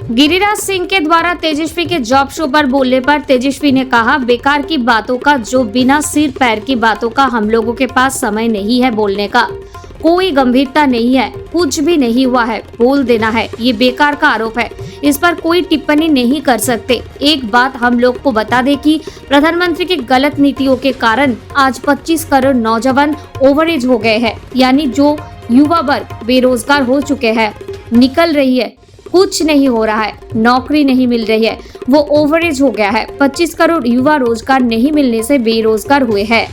गिरिराज सिंह के द्वारा तेजस्वी के जॉब शो पर बोलने पर तेजस्वी ने कहा, बेकार की बातों का, जो बिना सिर पैर की बातों का हम लोगों के पास समय नहीं है बोलने का। कोई गंभीरता नहीं है, कुछ भी नहीं हुआ है, बोल देना है, ये बेकार का आरोप है, इस पर कोई टिप्पणी नहीं कर सकते। एक बात हम लोग को बता दे कि प्रधानमंत्री की गलत नीतियों के कारण आज 25 करोड़ नौजवान ओवरएज हो गए हैं, यानी जो युवा वर्ग बेरोजगार हो चुके हैं, निकल रही है, कुछ नहीं हो रहा है, नौकरी नहीं मिल रही है, वो ओवरएज हो गया है। 25 करोड़ युवा रोजगार नहीं मिलने से बेरोजगार हुए हैं,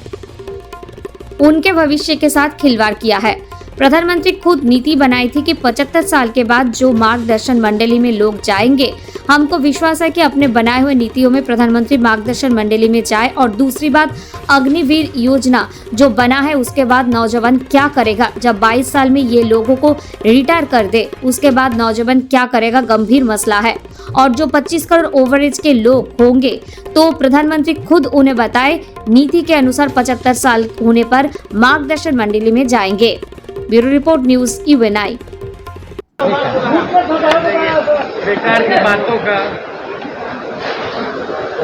उनके भविष्य के साथ खिलवाड़ किया है। प्रधानमंत्री खुद नीति बनाई थी कि 75 साल के बाद जो मार्गदर्शन मंडली में लोग जाएंगे, हमको विश्वास है कि अपने बनाए हुए नीतियों में प्रधानमंत्री मार्गदर्शन मंडली में जाए। और दूसरी बात, अग्निवीर योजना जो बना है, उसके बाद नौजवान क्या करेगा जब 22 साल में ये लोगों को रिटायर कर दे, उसके बाद नौजवान क्या करेगा, गंभीर मसला है। और जो 25 करोड़ ओवरएज के लोग होंगे, तो प्रधानमंत्री खुद उन्हें बताए, नीति के अनुसार 75 साल होने पर मार्गदर्शन मंडली में जाएंगे। Bureau report, news UNI। बेकार की बातों का,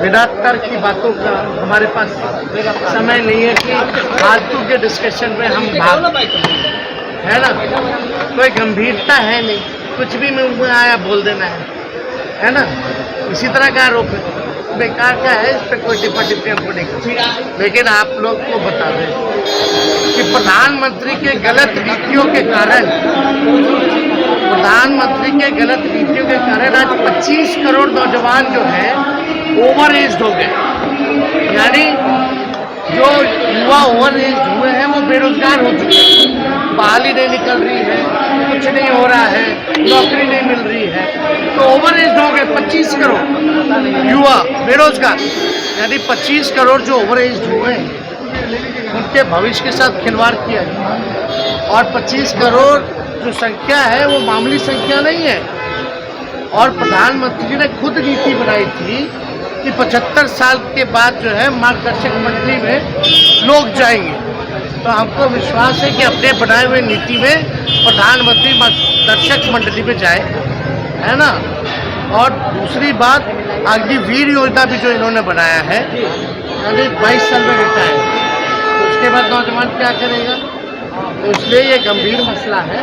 विनातर की बातों का हमारे पास समय नहीं है कि फालतू के डिस्कशन में हम भाग, है ना। कोई गंभीरता है नहीं, कुछ भी मुंह में आया बोल देना है ना। इसी तरह का आरोप है, बेकार का है, इस पर कोई टिप्पणी हमको नहीं करती। लेकिन आप लोग को बता दें कि प्रधानमंत्री के गलत नीतियों के कारण, आज 25 करोड़ नौजवान जो है ओवर एज हो गए, यानी जो युवा ओवर एज हुए हैं वो बेरोजगार हो चुके हैं। बहाली नहीं निकल रही है, कुछ नहीं हो रहा है, नौकरी नहीं मिल रही है, तो ओवर एज हो गए 25 करोड़ युवा बेरोजगार, यानी 25 करोड़ जो ओवर एज हुए हैं उनके भविष्य के साथ खिलवाड़ किया है। और 25 करोड़ जो संख्या है वो मामूली संख्या नहीं है। और प्रधानमंत्री ने खुद नीति बनाई थी कि 75 साल के बाद जो है मार्गदर्शक मंडली में लोग जाएंगे। तो हमको विश्वास है कि अपने बनाए हुए नीति में प्रधानमंत्री मार्गदर्शक मंडली में जाए, है ना। और दूसरी बात, अग्निवीर योजना भी जो इन्होंने बनाया है, यानी 22 साल में रिटायर, तो उसके बाद नौजवान क्या करेगा, तो इसलिए ये गंभीर मसला है।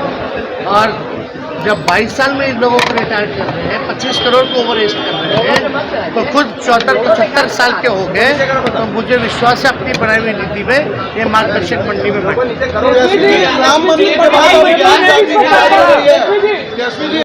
और जब 22 साल में इन लोगों को रिटायर कर रहे हैं, 25 करोड़ को ओवर एज कर रहे हैं, तो खुद 74-75 साल के हो गए, तो मुझे विश्वास है अपनी बनाई हुई नीति में ये मार्गदर्शक मंडली में बैठे।